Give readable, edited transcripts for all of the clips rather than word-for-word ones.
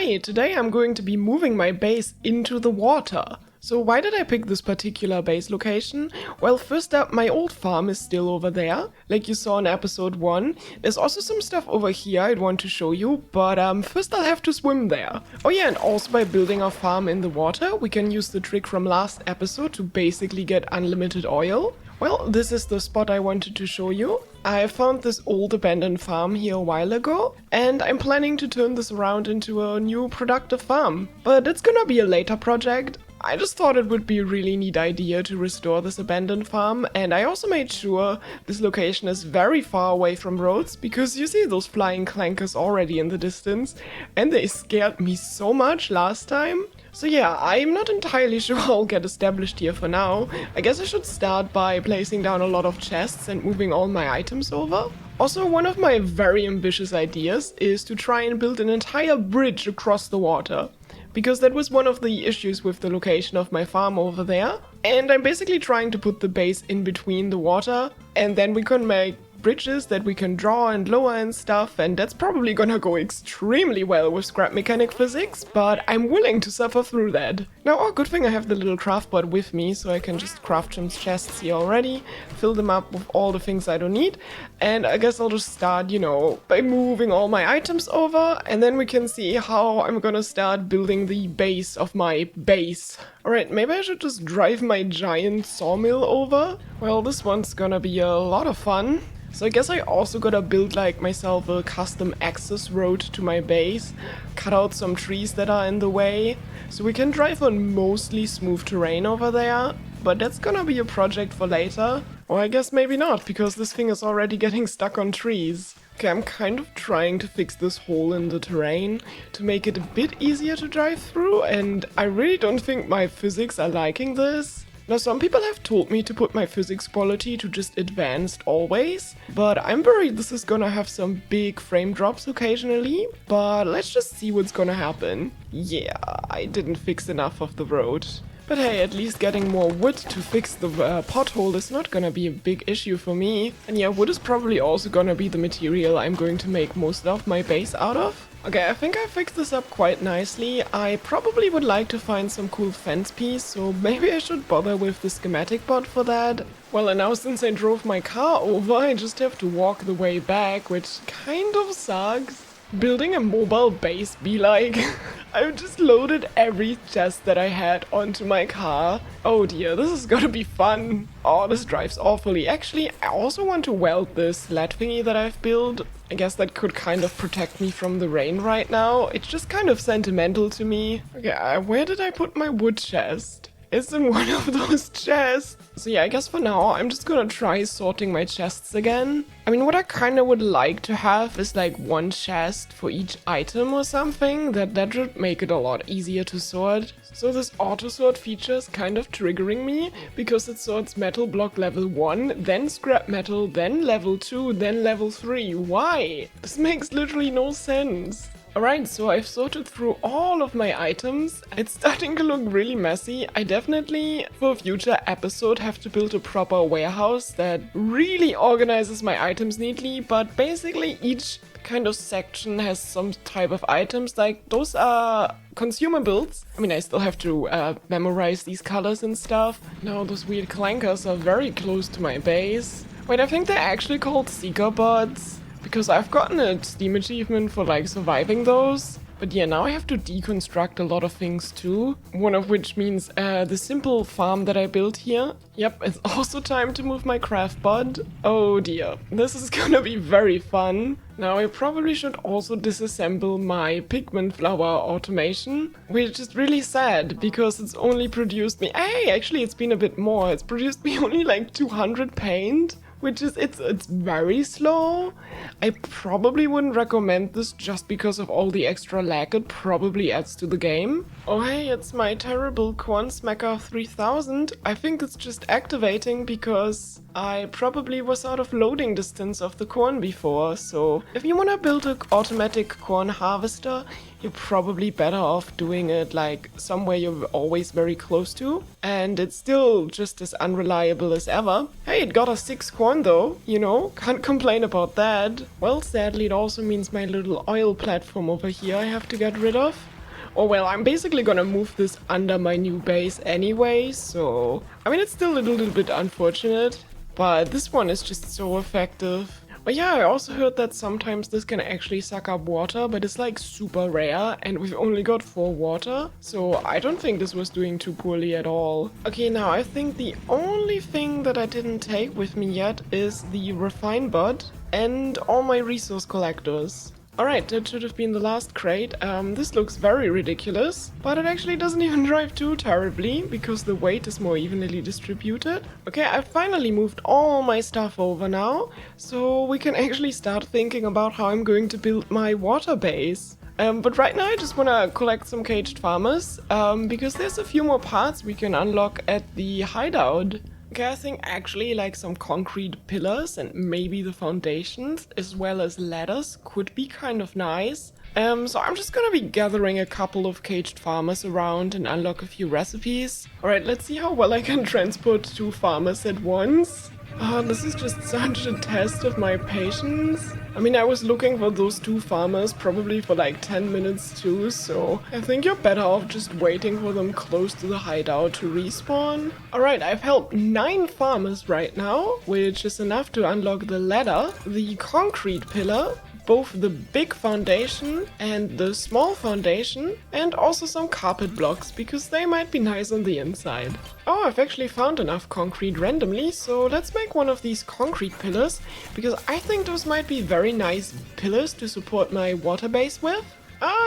Hey, today I'm going to be moving my base into the water. So why did I pick this particular base location? Well, first up, my old farm is still over there, like you saw in episode 1. There's also some stuff over here I'd want to show you, but first I'll have to swim there. Oh yeah, and also by building our farm in the water, we can use the trick from last episode to basically get unlimited oil. Well, this is the spot I wanted to show you. I found this old abandoned farm here a while ago, and I'm planning to turn this around into a new productive farm. But it's gonna be a later project. I just thought it would be a really neat idea to restore this abandoned farm, and I also made sure this location is very far away from roads, because you see those flying clankers already in the distance, and they scared me so much last time. So yeah, I'm not entirely sure I'll get established here for now. I guess I should start by placing down a lot of chests and moving all my items over. Also, one of my very ambitious ideas is to try and build an entire bridge across the water, because that was one of the issues with the location of my farm over there. And I'm basically trying to put the base in between the water, and then we can make bridges that we can draw and lower and stuff, and that's probably gonna go extremely well with scrap mechanic physics, but I'm willing to suffer through that. Now, oh, good thing I have the little craft bot with me, so I can just craft some chests here already, fill them up with all the things I don't need, and I guess I'll just start, by moving all my items over, and then we can see how I'm gonna start building the base of my base. Alright, maybe I should just drive my giant sawmill over? Well, this one's gonna be a lot of fun. So I guess I also gotta build myself a custom access road to my base, cut out some trees that are in the way, so we can drive on mostly smooth terrain over there, but that's gonna be a project for later. Or I guess maybe not, because this thing is already getting stuck on trees. Okay, I'm kind of trying to fix this hole in the terrain to make it a bit easier to drive through, and I really don't think my physics are liking this. Now, some people have told me to put my physics quality to just advanced always, but I'm worried this is gonna have some big frame drops occasionally, but let's just see what's gonna happen. Yeah, I didn't fix enough of the road. But hey, at least getting more wood to fix the pothole is not gonna be a big issue for me. And yeah, wood is probably also gonna be the material I'm going to make most of my base out of. Okay, I think I fixed this up quite nicely. I probably would like to find some cool fence piece, so maybe I should bother with the schematic bot for that. Well, and now since I drove my car over, I just have to walk the way back, which kind of sucks. Building a mobile base be like. I've just loaded every chest that I had onto my car. Oh dear, this is gonna be fun. Oh, this drives awfully. Actually, I also want to weld this sled thingy that I've built. I guess that could kind of protect me from the rain right now. It's just kind of sentimental to me. Okay, where did I put my wood chest? It's in one of those chests. So yeah, I guess for now, I'm just gonna try sorting my chests again. I mean, what I kinda would like to have is one chest for each item or something. That should make it a lot easier to sort. So this auto sort feature is kind of triggering me, because it sorts metal block level 1, then scrap metal, then level 2, then level 3. Why? This makes literally no sense. Alright, so I've sorted through all of my items. It's starting to look really messy. I definitely, for a future episode, have to build a proper warehouse that really organizes my items neatly, but basically each kind of section has some type of items, those are consumables. I mean, I still have to memorize these colors and stuff. Now, those weird clankers are very close to my base. Wait, I think they're actually called seeker bots, because I've gotten a Steam achievement for surviving those. But yeah, now I have to deconstruct a lot of things too. One of which means the simple farm that I built here. Yep, it's also time to move my craft bot. Oh dear, this is gonna be very fun. Now I probably should also disassemble my pigment flower automation, which is really sad because it's only produced me... Hey, actually it's been a bit more. It's produced me only 200 paint. Which is, it's very slow. I probably wouldn't recommend this just because of all the extra lag it probably adds to the game. Oh hey, it's my terrible Corn Smacker 3000. I think it's just activating because I probably was out of loading distance of the corn before. So if you want to build an automatic corn harvester, you're probably better off doing it somewhere you're always very close to. And it's still just as unreliable as ever. Hey, it got us 6 corn though, can't complain about that. Well, sadly it also means my little oil platform over here I have to get rid of. Oh well, I'm basically gonna move this under my new base anyway, so... I mean, it's still a little bit unfortunate, but this one is just so effective. But yeah, I also heard that sometimes this can actually suck up water, but it's like super rare, and we've only got 4 water, so I don't think this was doing too poorly at all. Okay, now I think the only thing that I didn't take with me yet is the refine bot and all my resource collectors. Alright, that should have been the last crate. This looks very ridiculous, but it actually doesn't even drive too terribly, because the weight is more evenly distributed. Okay, I finally moved all my stuff over now, so we can actually start thinking about how I'm going to build my water base. But right now I just want to collect some caged farmers, because there's a few more parts we can unlock at the hideout. Okay, I think actually like some concrete pillars and maybe the foundations as well as ladders could be kind of nice. So I'm just gonna be gathering a couple of caged farmers around and unlock a few recipes. Alright, let's see how well I can transport 2 farmers at once. This is just such a test of my patience. I mean, I was looking for those 2 farmers probably for like 10 minutes too, so I think you're better off just waiting for them close to the hideout to respawn. Alright, I've helped 9 farmers right now, which is enough to unlock the ladder, the concrete pillar, both the big foundation and the small foundation, and also some carpet blocks, because they might be nice on the inside. Oh, I've actually found enough concrete randomly, so let's make one of these concrete pillars, because I think those might be very nice pillars to support my water base with.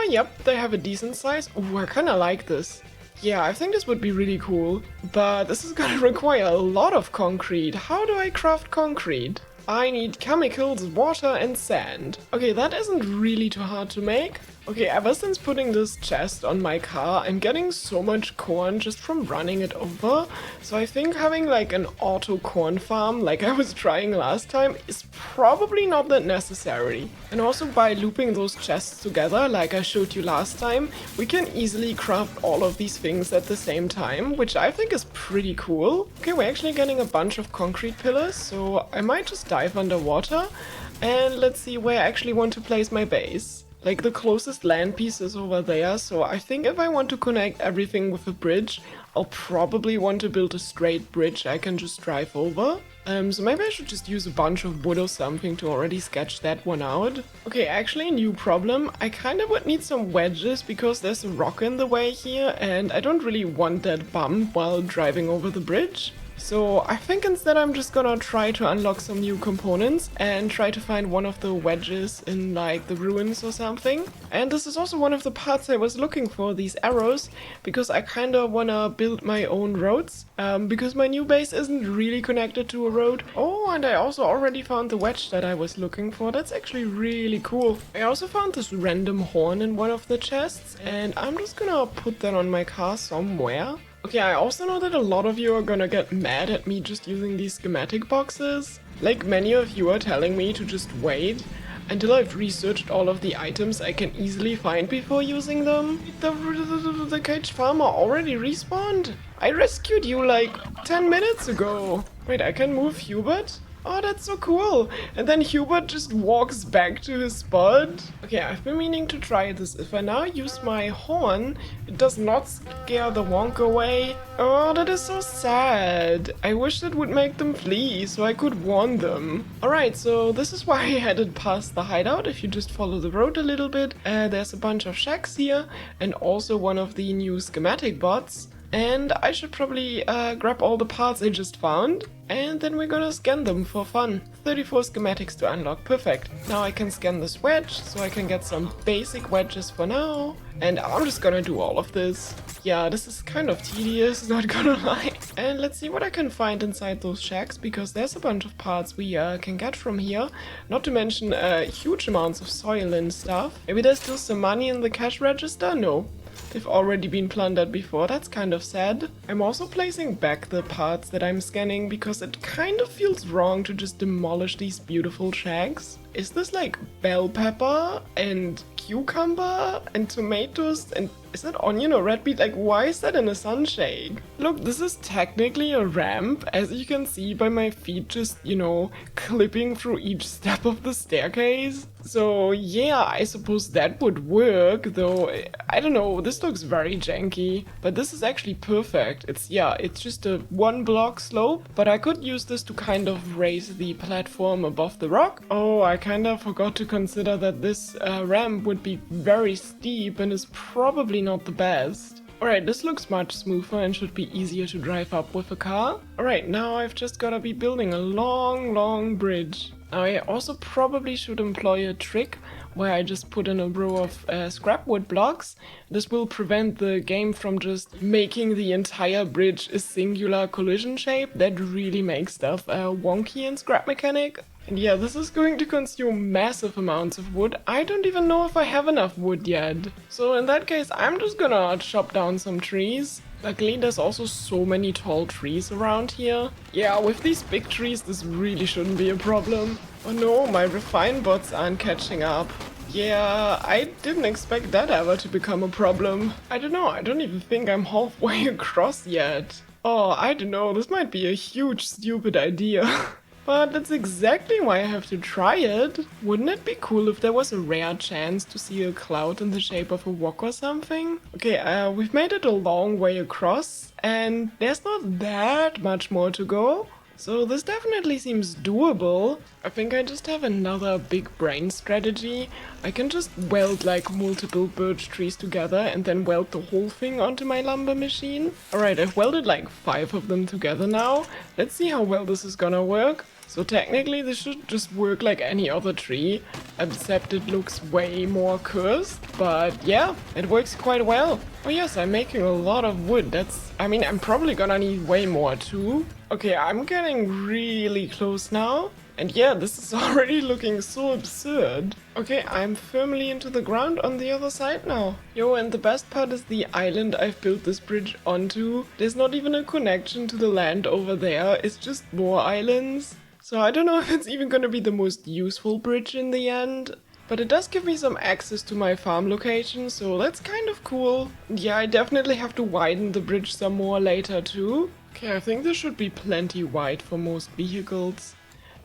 Yep, they have a decent size. Oh, I kinda like this. Yeah, I think this would be really cool, but this is gonna require a lot of concrete. How do I craft concrete? I need chemicals, water, and sand. Okay, that isn't really too hard to make. Okay, ever since putting this chest on my car, I'm getting so much corn just from running it over. So I think having like an auto corn farm, like I was trying last time, is probably not that necessary. And also by looping those chests together, like I showed you last time, we can easily craft all of these things at the same time, which I think is pretty cool. Okay, we're actually getting a bunch of concrete pillars, so I might just dive underwater. And let's see where I actually want to place my base. Like, the closest land piece is over there, so I think if I want to connect everything with a bridge, I'll probably want to build a straight bridge I can just drive over. So maybe I should just use a bunch of wood or something to already sketch that one out. Okay, actually, new problem. I kind of would need some wedges because there's a rock in the way here, and I don't really want that bump while driving over the bridge. So I think instead I'm just gonna try to unlock some new components and try to find one of the wedges in like the ruins or something. And this is also one of the parts I was looking for, these arrows, because I kinda wanna build my own roads, because my new base isn't really connected to a road. Oh, and I also already found the wedge that I was looking for. That's actually really cool. I also found this random horn in one of the chests, and I'm just gonna put that on my car somewhere. Okay, I also know that a lot of you are gonna get mad at me just using these schematic boxes. Like, many of you are telling me to just wait until I've researched all of the items I can easily find before using them. The caged farmer already respawned? I rescued you like 10 minutes ago. Wait, I can move Hubert? Oh, that's so cool. And then Hubert just walks back to his spot. Okay, I've been meaning to try this. If I now use my horn, it does not scare the wonk away. Oh, that is so sad. I wish that would make them flee so I could warn them. Alright, so this is why I headed past the hideout. If you just follow the road a little bit, there's a bunch of shacks here and also one of the new schematic bots. And I should probably grab all the parts I just found, and then we're gonna scan them for fun. 34 schematics to unlock, perfect. Now I can scan this wedge, so I can get some basic wedges for now. And I'm just gonna do all of this. Yeah, this is kind of tedious, not gonna lie. And let's see what I can find inside those shacks, because there's a bunch of parts we can get from here. Not to mention huge amounts of soil and stuff. Maybe there's still some money in the cash register? No. They've already been plundered before, that's kind of sad. I'm also placing back the parts that I'm scanning because it kind of feels wrong to just demolish these beautiful shacks. Is this like bell pepper and cucumber and tomatoes and is that onion or red beet? Like, why is that in a sunshade? Look, this is technically a ramp, as you can see by my feet just, clipping through each step of the staircase. So yeah, I suppose that would work, though I don't know, this looks very janky, but this is actually perfect. It's just a 1 block slope, but I could use this to kind of raise the platform above the rock. Oh, I kind of forgot to consider that this ramp would be very steep and is probably not the best. Alright, this looks much smoother and should be easier to drive up with a car. Alright, now I've just gotta be building a long bridge. Now I also probably should employ a trick where I just put in a row of scrap wood blocks. This will prevent the game from just making the entire bridge a singular collision shape. That really makes stuff wonky in scrap mechanic. And yeah, this is going to consume massive amounts of wood. I don't even know if I have enough wood yet. So in that case, I'm just gonna chop down some trees. Luckily, there's also so many tall trees around here. Yeah, with these big trees, this really shouldn't be a problem. Oh no, my Farmbots aren't catching up. Yeah, I didn't expect that ever to become a problem. I don't know, I don't even think I'm halfway across yet. Oh, I don't know, this might be a huge stupid idea. But that's exactly why I have to try it. Wouldn't it be cool if there was a rare chance to see a cloud in the shape of a wok or something? Okay, we've made it a long way across, and there's not that much more to go. So this definitely seems doable. I think I just have another big brain strategy. I can just weld like multiple birch trees together and then weld the whole thing onto my lumber machine. Alright, I've welded like 5 of them together now. Let's see how well this is gonna work. So technically this should just work like any other tree, except it looks way more cursed, but yeah, it works quite well. Oh yes, I'm making a lot of wood, I'm probably gonna need way more too. Okay, I'm getting really close now, and yeah, this is already looking so absurd. Okay, I'm firmly into the ground on the other side now. Yo, and the best part is the island I've built this bridge onto. There's not even a connection to the land over there, it's just more islands. So I don't know if it's even gonna be the most useful bridge in the end, but it does give me some access to my farm location, so that's kind of cool. Yeah, I definitely have to widen the bridge some more later too. Okay, I think this should be plenty wide for most vehicles.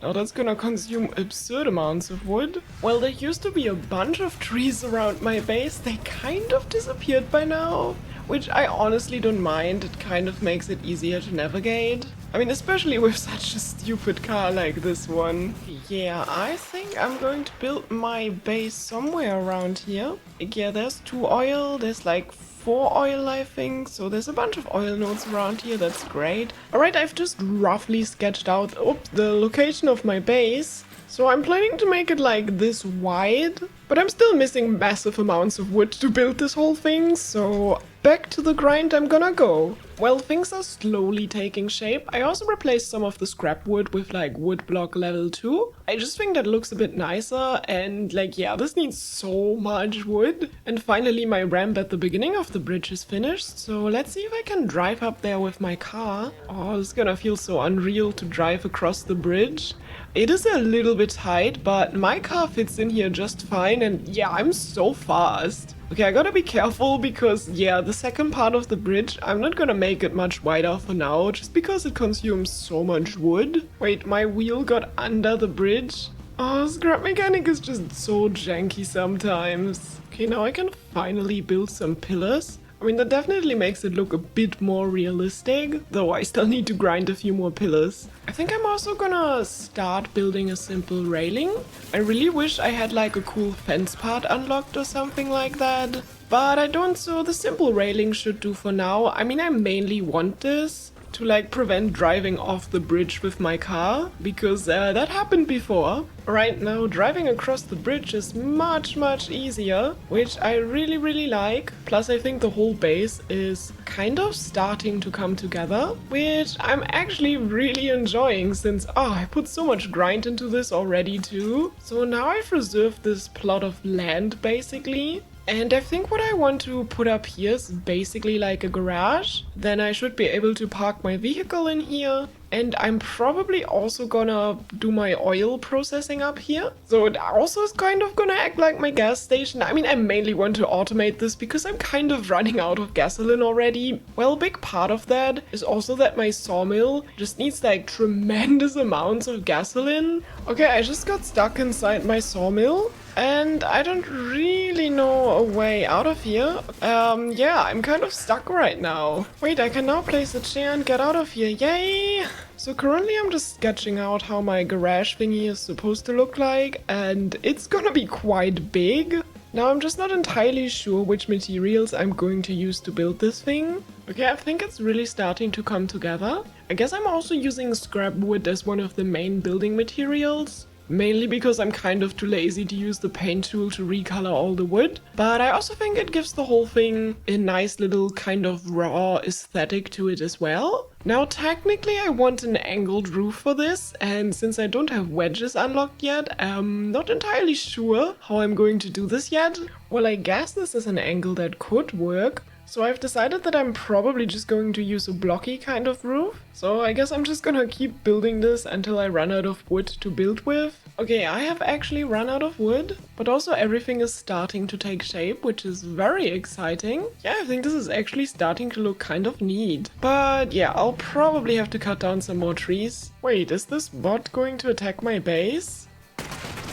Now that's gonna consume absurd amounts of wood. Well, there used to be a bunch of trees around my base, they kind of disappeared by now. Which I honestly don't mind, it kind of makes it easier to navigate. Especially with such a stupid car like this one. Yeah, I think I'm going to build my base somewhere around here. Yeah, there's 2 oil, there's like 4 oil I think, so there's a bunch of oil nodes around here, that's great. Alright, I've just roughly sketched out the location of my base. So I'm planning to make it like this wide, but I'm still missing massive amounts of wood to build this whole thing, so back to the grind I'm gonna go. Well, things are slowly taking shape. I also replaced some of the scrap wood with like wood block level 2. I just think that looks a bit nicer and this needs so much wood. And finally my ramp at the beginning of the bridge is finished, so let's see if I can drive up there with my car. Oh, it's gonna feel so unreal to drive across the bridge. It is a little bit tight, but my car fits in here just fine, and yeah, I'm so fast. Okay, I gotta be careful because, yeah, the second part of the bridge, I'm not gonna make it much wider for now, just because it consumes so much wood. Wait, my wheel got under the bridge? Oh, scrap mechanic is just so janky sometimes. Okay, now I can finally build some pillars. That definitely makes it look a bit more realistic, though I still need to grind a few more pillars. I think I'm also gonna start building a simple railing. I really wish I had like a cool fence part unlocked or something like that, but I don't, so the simple railing should do for now. I mainly want this to like prevent driving off the bridge with my car, because that happened before. Right now driving across the bridge is much easier, which I really like. Plus I think the whole base is kind of starting to come together, which I'm actually really enjoying since I put so much grind into this already too. So now I've reserved this plot of land basically. And I think what I want to put up here is basically like a garage. Then I should be able to park my vehicle in here. And I'm probably also gonna do my oil processing up here. So it also is kind of gonna act like my gas station. I mean, I mainly want to automate this because I'm kind of running out of gasoline already. Well, a big part of that is also that my sawmill just needs like tremendous amounts of gasoline. Okay, I just got stuck inside my sawmill. And I don't really know a way out of here. Yeah, I'm kind of stuck right now. Wait, I can now place a chair and get out of here. Yay! So currently I'm just sketching out how my garage thingy is supposed to look like, and it's gonna be quite big. Now I'm just not entirely sure which materials I'm going to use to build this thing. Okay, I think it's really starting to come together. I guess I'm also using scrap wood as one of the main building materials. Mainly because I'm kind of too lazy to use the paint tool to recolor all the wood. But I also think it gives the whole thing a nice little kind of raw aesthetic to it as well. Now technically I want an angled roof for this, and since I don't have wedges unlocked yet, I'm not entirely sure how I'm going to do this yet. Well, I guess this is an angle that could work. So I've decided that I'm probably just going to use a blocky kind of roof. So I guess I'm just gonna keep building this until I run out of wood to build with. Okay, I have actually run out of wood, but also everything is starting to take shape, which is very exciting. Yeah, I think this is actually starting to look kind of neat. But yeah, I'll probably have to cut down some more trees. Wait, is this bot going to attack my base?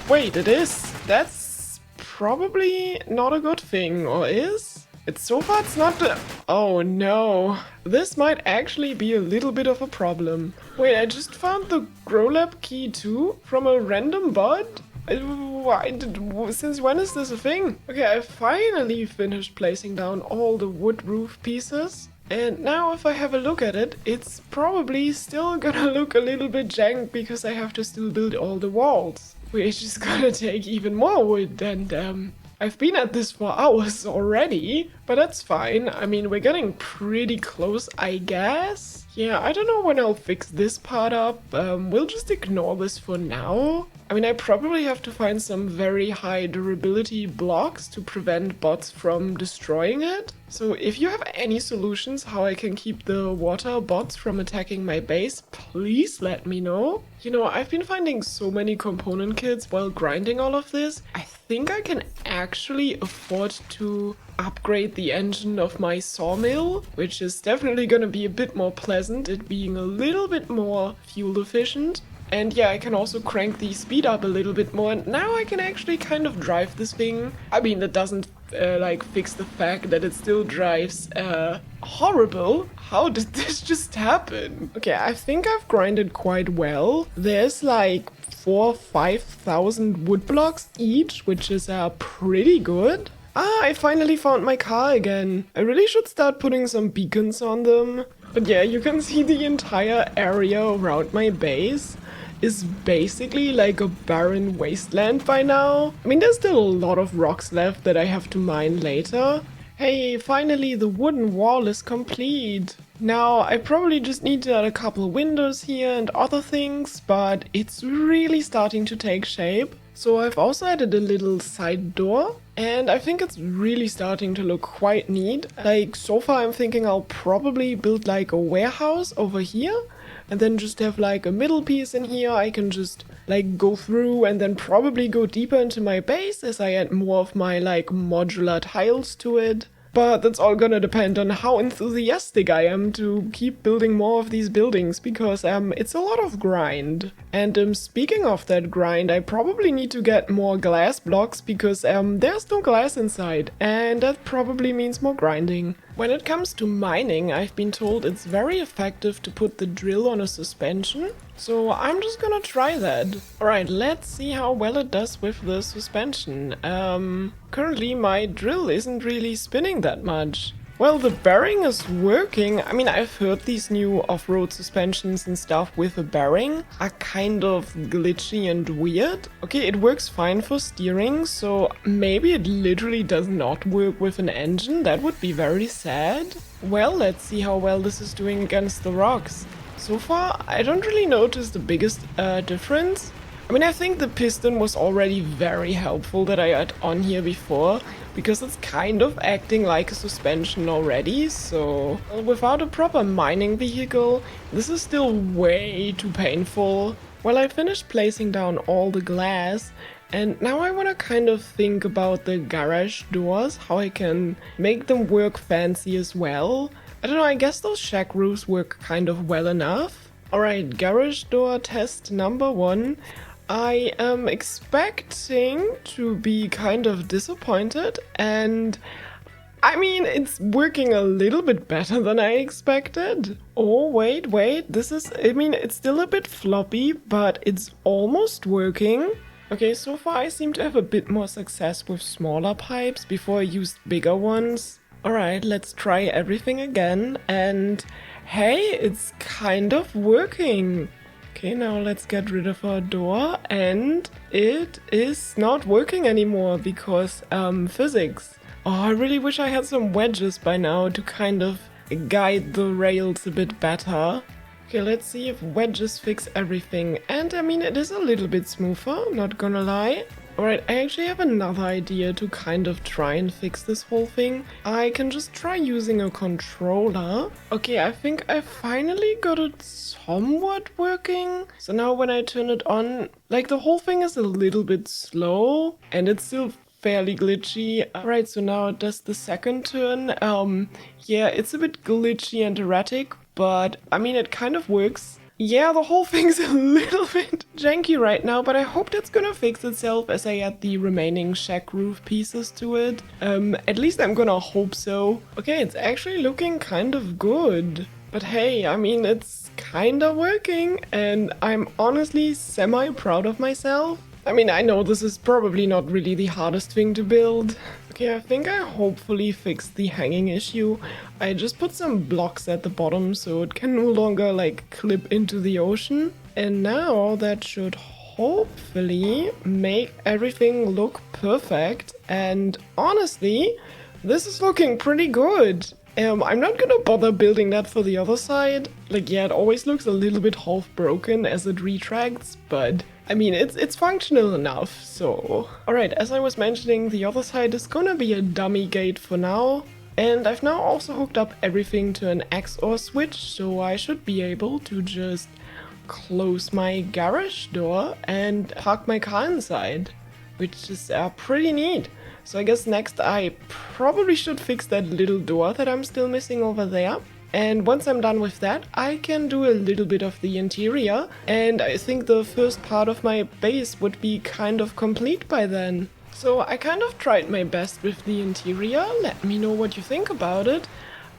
Wait, it is. That's probably not a good thing, or is? So far it's not the... Oh no. This might actually be a little bit of a problem. Wait, I just found the GrowLab key too? From a random bot? Since when is this a thing? Okay, I finally finished placing down all the wood roof pieces. And now if I have a look at it, it's probably still gonna look a little bit jank because I have to still build all the walls. Which is gonna take even more wood, and I've been at this for hours already, but that's fine. I mean, we're getting pretty close, I guess. Yeah, I don't know when I'll fix this part up. We'll just ignore this for now. I mean, I probably have to find some very high durability blocks to prevent bots from destroying it. So if you have any solutions how I can keep the water bots from attacking my base, please let me know. You know, I've been finding so many component kits while grinding all of this. I think I can actually afford to upgrade the engine of my sawmill, which is definitely gonna be a bit more pleasant, it being a little bit more fuel efficient. And yeah, I can also crank the speed up a little bit more, and now I can actually kind of drive this thing. I mean, that doesn't like fix the fact that it still drives horrible. How did this just happen? Okay, I think I've grinded quite well. There's like 4,000 or 5,000 wood blocks each, which is pretty good. Ah, I finally found my car again. I really should start putting some beacons on them. But yeah, you can see the entire area around my base is basically like a barren wasteland by now. I mean, there's still a lot of rocks left that I have to mine later. Hey, finally the wooden wall is complete. Now, I probably just need to add a couple windows here and other things, but it's really starting to take shape. So I've also added a little side door, and I think it's really starting to look quite neat. Like, so far I'm thinking I'll probably build like a warehouse over here, and then just have like a middle piece in here. I can just like go through and then probably go deeper into my base as I add more of my like modular tiles to it. But that's all gonna depend on how enthusiastic I am to keep building more of these buildings, because it's a lot of grind. And speaking of that grind, I probably need to get more glass blocks, because there's no glass inside, and that probably means more grinding. When it comes to mining, I've been told it's very effective to put the drill on a suspension, so I'm just gonna try that. Alright, let's see how well it does with the suspension. Currently my drill isn't really spinning that much. Well, the bearing is working. I mean, I've heard these new off-road suspensions and stuff with a bearing are kind of glitchy and weird. Okay, it works fine for steering, so maybe it literally does not work with an engine. That would be very sad. Well, let's see how well this is doing against the rocks. So far, I don't really notice the biggest difference. I mean, I think the piston was already very helpful that I had on here before, because it's kind of acting like a suspension already, so without a proper mining vehicle, this is still way too painful. Well, I finished placing down all the glass, and now I want to kind of think about the garage doors, how I can make them work fancy as well. I don't know, I guess those shack roofs work kind of well enough. Alright, garage door test number 1. I am expecting to be kind of disappointed, and I mean, it's working a little bit better than I expected. Oh, wait, this is, I mean, it's still a bit floppy, but it's almost working. Okay, so far I seem to have a bit more success with smaller pipes before I used bigger ones. Alright, let's try everything again, and hey, it's kind of working. Okay, now let's get rid of our door, and it is not working anymore because, physics. Oh, I really wish I had some wedges by now to kind of guide the rails a bit better. Okay, let's see if wedges fix everything, and I mean, it is a little bit smoother, not gonna lie. Alright, I actually have another idea to kind of try and fix this whole thing. I can just try using a controller. Okay, I think I finally got it somewhat working. So now when I turn it on, like the whole thing is a little bit slow and it's still fairly glitchy. Alright, so now it does the second turn. Yeah, it's a bit glitchy and erratic, but I mean, it kind of works. Yeah, the whole thing's a little bit janky right now, but I hope that's gonna fix itself as I add the remaining shack roof pieces to it. At least I'm gonna hope so. Okay, it's actually looking kind of good. But hey, I mean, it's kinda working, and I'm honestly semi-proud of myself. I mean, I know this is probably not really the hardest thing to build. Okay, I think I hopefully fixed the hanging issue. I just put some blocks at the bottom so it can no longer like clip into the ocean. And now that should hopefully make everything look perfect. And honestly, this is looking pretty good. I'm not gonna bother building that for the other side. Like, yeah, it always looks a little bit half broken as it retracts, but I mean, it's functional enough, so... Alright, as I was mentioning, the other side is gonna be a dummy gate for now. And I've now also hooked up everything to an XOR switch, so I should be able to just close my garage door and park my car inside, which is pretty neat. So I guess next I probably should fix that little door that I'm still missing over there. And once I'm done with that, I can do a little bit of the interior, and I think the first part of my base would be kind of complete by then. So I kind of tried my best with the interior. Let me know what you think about it.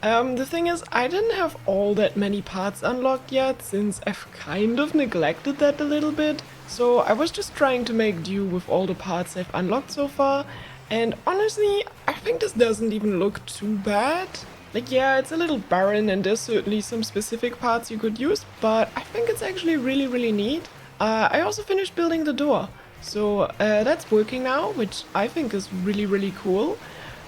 The thing is, I didn't have all that many parts unlocked yet, since I've kind of neglected that a little bit. So I was just trying to make do with all the parts I've unlocked so far, and honestly, I think this doesn't even look too bad. Like, yeah, it's a little barren and there's certainly some specific parts you could use, but I think it's actually really neat. I also finished building the door, so that's working now, which I think is really cool.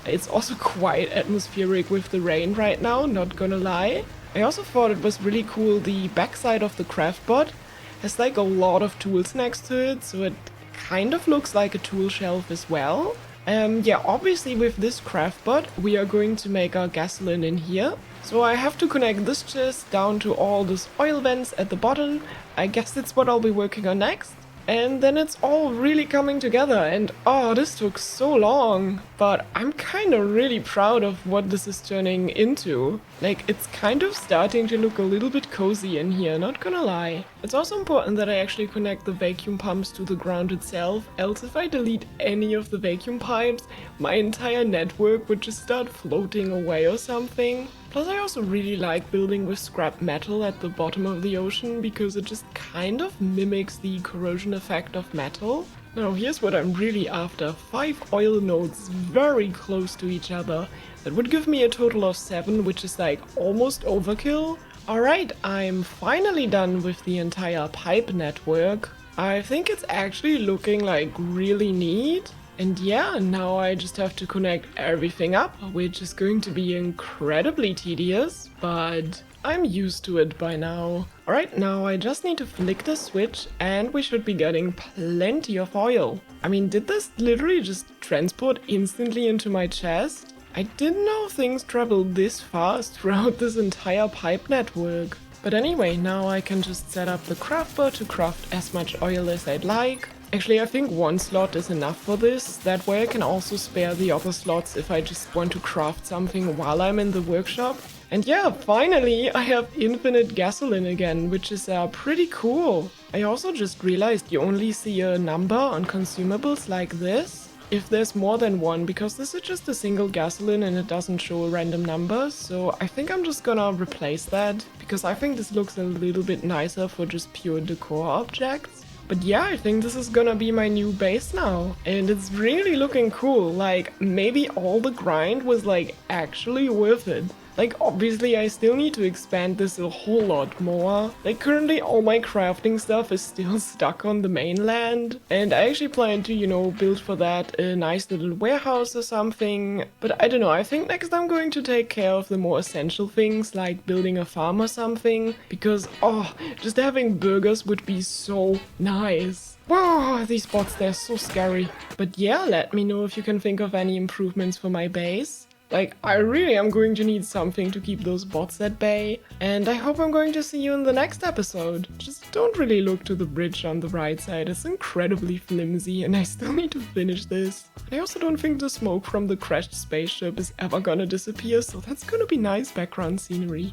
It's also quite atmospheric with the rain right now, not gonna lie. I also thought it was really cool, the backside of the craft bot has like a lot of tools next to it, so it kind of looks like a tool shelf as well. Yeah, obviously with this craft bot, we are going to make our gasoline in here. So I have to connect this chest down to all these oil vents at the bottom. I guess that's what I'll be working on next. And then it's all really coming together, and oh, this took so long. But I'm kind of really proud of what this is turning into. Like, it's kind of starting to look a little bit cozy in here, not gonna lie. It's also important that I actually connect the vacuum pumps to the ground itself, else if I delete any of the vacuum pipes, my entire network would just start floating away or something. Plus, I also really like building with scrap metal at the bottom of the ocean because it just kind of mimics the corrosion effect of metal. Now, here's what I'm really after. 5 oil nodes very close to each other. That would give me a total of 7, which is like almost overkill. Alright, I'm finally done with the entire pipe network. I think it's actually looking like really neat. And yeah, now I just have to connect everything up, which is going to be incredibly tedious, but I'm used to it by now. Alright, now I just need to flick the switch and we should be getting plenty of oil. I mean, did this literally just transport instantly into my chest? I didn't know things traveled this fast throughout this entire pipe network. But anyway, now I can just set up the craft bar to craft as much oil as I'd like. Actually, I think one slot is enough for this. That way I can also spare the other slots if I just want to craft something while I'm in the workshop. And yeah, finally I have infinite gasoline again, which is pretty cool. I also just realized you only see a number on consumables like this if there's more than one, because this is just a single gasoline and it doesn't show a random number. So I think I'm just gonna replace that, because I think this looks a little bit nicer for just pure decor objects. But yeah, I think this is gonna be my new base now, and it's really looking cool. Like, maybe all the grind was like actually worth it. Like, obviously I still need to expand this a whole lot more. Like, currently all my crafting stuff is still stuck on the mainland, and I actually plan to, you know, build for that a nice little warehouse or something. But I don't know, I think next I'm going to take care of the more essential things, like building a farm or something, because, oh, just having burgers would be so nice. Wow, these bots, they're so scary. But yeah, let me know if you can think of any improvements for my base. Like, I really am going to need something to keep those bots at bay, and I hope I'm going to see you in the next episode. Just don't really look to the bridge on the right side, it's incredibly flimsy and I still need to finish this. And I also don't think the smoke from the crashed spaceship is ever gonna disappear, so that's gonna be nice background scenery.